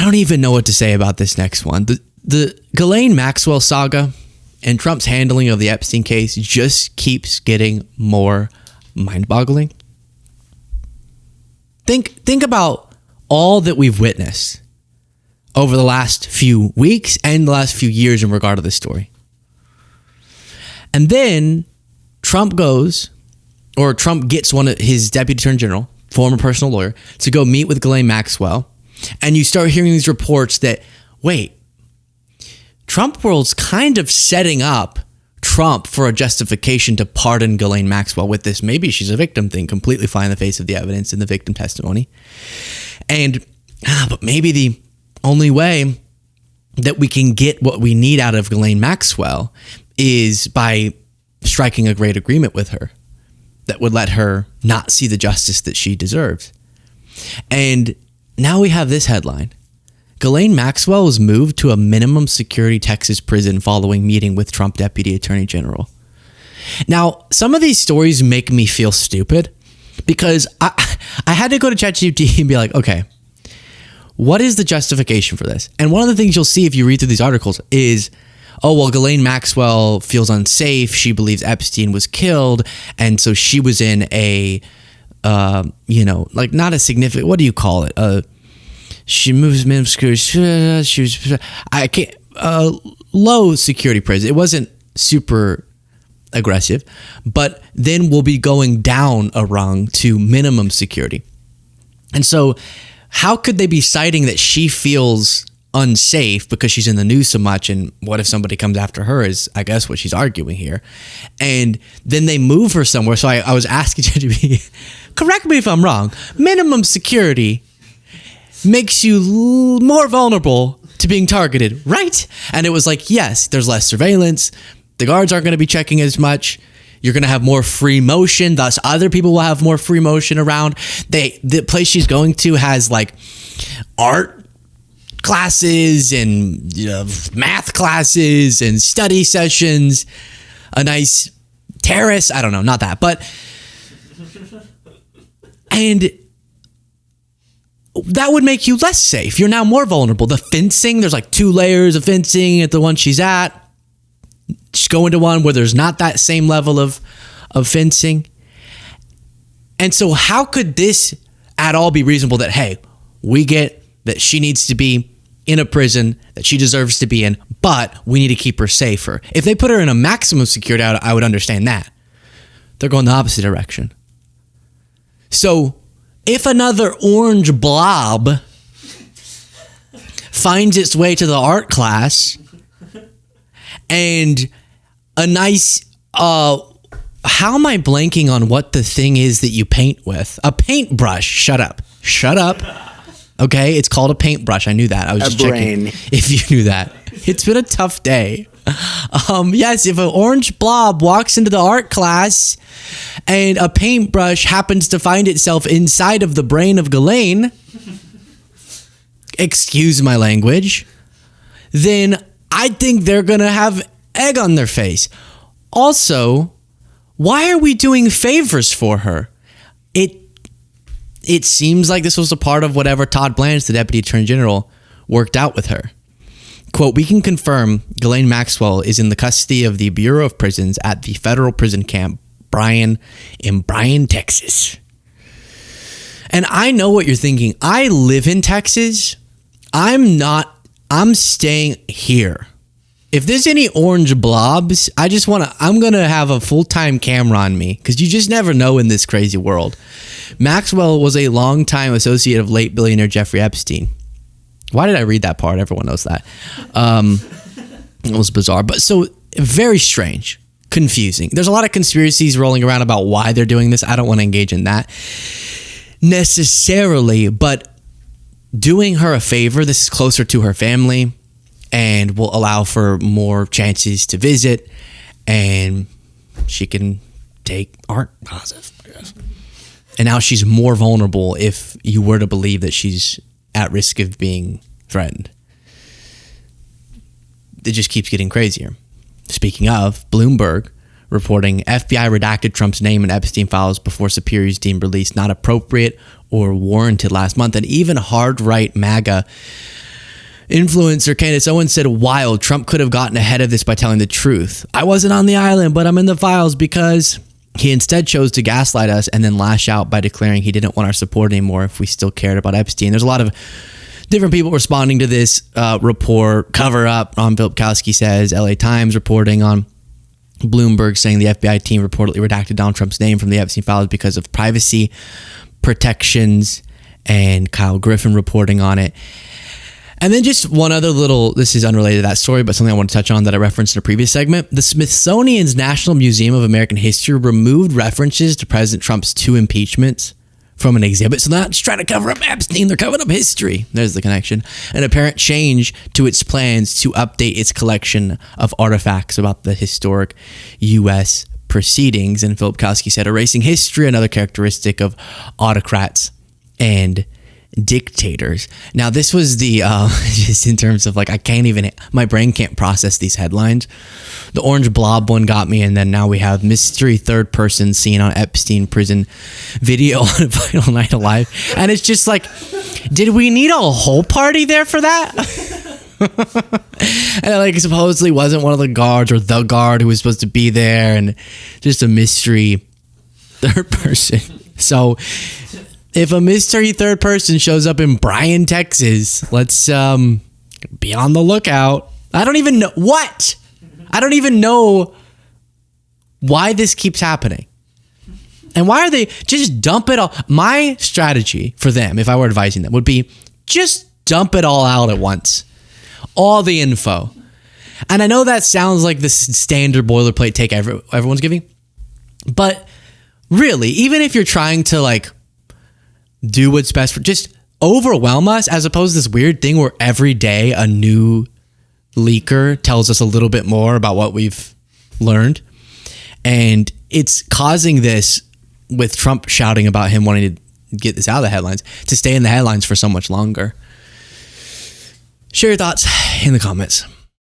don't even know what to say about this next one. The Ghislaine Maxwell saga and Trump's handling of the Epstein case just keeps getting more mind-boggling. Think about all that we've witnessed over the last few weeks and the last few years in regard to this story. And then Trump gets one of his deputy attorney general, former personal lawyer, to go meet with Ghislaine Maxwell. And you start hearing these reports that, wait, Trump world's kind of setting up Trump for a justification to pardon Ghislaine Maxwell with this maybe she's a victim thing, completely fly in the face of the evidence in the victim testimony. But maybe the only way that we can get what we need out of Ghislaine Maxwell is by striking a great agreement with her that would let her not see the justice that she deserves. And now we have this headline. Ghislaine Maxwell was moved to a minimum security Texas prison following meeting with Trump Deputy Attorney General. Now, some of these stories make me feel stupid because I had to go to ChatGPT and be like, okay, what is the justification for this? And one of the things you'll see if you read through these articles is, oh, well, Ghislaine Maxwell feels unsafe. She believes Epstein was killed. And so she was in a, not a significant, what do you call it? She moves minimum security. She was, low security prison. It wasn't super aggressive, but then we'll be going down a rung to minimum security. And so how could they be citing that she feels unsafe because she's in the news so much, and what if somebody comes after her is, I guess, what she's arguing here. And then they move her somewhere. So I was asking you to be, correct me if I'm wrong, minimum security makes you more vulnerable to being targeted, right? And it was like, yes, there's less surveillance. The guards aren't going to be checking as much. You're going to have more free motion. Thus, other people will have more free motion around. The place she's going to has like art classes and math classes and study sessions, a nice terrace. I don't know, not that, but and that would make you less safe. You're now more vulnerable. The fencing, there's like 2 layers of fencing at the one she's at. Just go into one where there's not that same level of fencing. And so how could this at all be reasonable that, hey, we get that she needs to be in a prison that she deserves to be in, but we need to keep her safer. If they put her in a maximum security, I would understand that. They're going the opposite direction. So if another orange blob finds its way to the art class and a nice, how am I blanking on what the thing is that you paint with? A paintbrush. Shut up. Okay, it's called a paintbrush. I knew that. I was just checking if you knew that. It's been a tough day. Yes, if an orange blob walks into the art class and a paintbrush happens to find itself inside of the brain of Ghislaine, excuse my language, then I think they're going to have egg on their face. Also, why are we doing favors for her? It seems like this was a part of whatever Todd Blanche, the Deputy Attorney General, worked out with her. Quote, we can confirm Ghislaine Maxwell is in the custody of the Bureau of Prisons at the federal prison camp Bryan, Texas. And I know what you're thinking. I live in Texas. I'm staying here. If there's any orange blobs, I'm going to have a full-time camera on me because you just never know in this crazy world. Maxwell was a longtime associate of late billionaire Jeffrey Epstein. Why did I read that part? Everyone knows that. It was bizarre, but so very strange, confusing. There's a lot of conspiracies rolling around about why they're doing this. I don't want to engage in that necessarily, but doing her a favor, this is closer to her family and will allow for more chances to visit, and she can take art classes, I guess. And now she's more vulnerable if you were to believe that she's at risk of being threatened. It just keeps getting crazier. Speaking of, Bloomberg reporting FBI redacted Trump's name in Epstein files before superiors deemed release not appropriate or warranted last month. And even hard right MAGA influencer candidate, someone said, wild, Trump could have gotten ahead of this by telling the truth. I wasn't on the island, but I'm in the files, because he instead chose to gaslight us and then lash out by declaring he didn't want our support anymore if we still cared about Epstein. There's a lot of different people responding to this report. Cover Up on Vilpkowski says, LA Times reporting on Bloomberg saying the FBI team reportedly redacted Donald Trump's name from the Epstein files because of privacy protections, and Kyle Griffin reporting on it. And then just one other little, this is unrelated to that story, but something I want to touch on that I referenced in a previous segment. The Smithsonian's National Museum of American History removed references to President Trump's 2 impeachments from an exhibit. So they're not just trying to cover up Epstein, they're covering up history. There's the connection. An apparent change to its plans to update its collection of artifacts about the historic U.S. proceedings. And Vilpkowski said, erasing history, another characteristic of autocrats and dictators. Now, this was the, just in terms of like, my brain can't process these headlines. The orange blob one got me, and then now we have mystery third person seen on Epstein prison video on Final Night Alive. And it's just like, did we need a whole party there for that? And like supposedly wasn't one of the guards or the guard who was supposed to be there, and just a mystery third person. So if a mystery third person shows up in Bryan, Texas, let's be on the lookout. I don't even know why this keeps happening. And why are they just dump it all? My strategy for them, if I were advising them, would be just dump it all out at once. All the info. And I know that sounds like the standard boilerplate take everyone's giving. But really, even if you're trying to like do what's best for, just overwhelm us, as opposed to this weird thing where every day a new leaker tells us a little bit more about what we've learned. And it's causing this, with Trump shouting about him wanting to get this out of the headlines, to stay in the headlines for so much longer. Share your thoughts in the comments.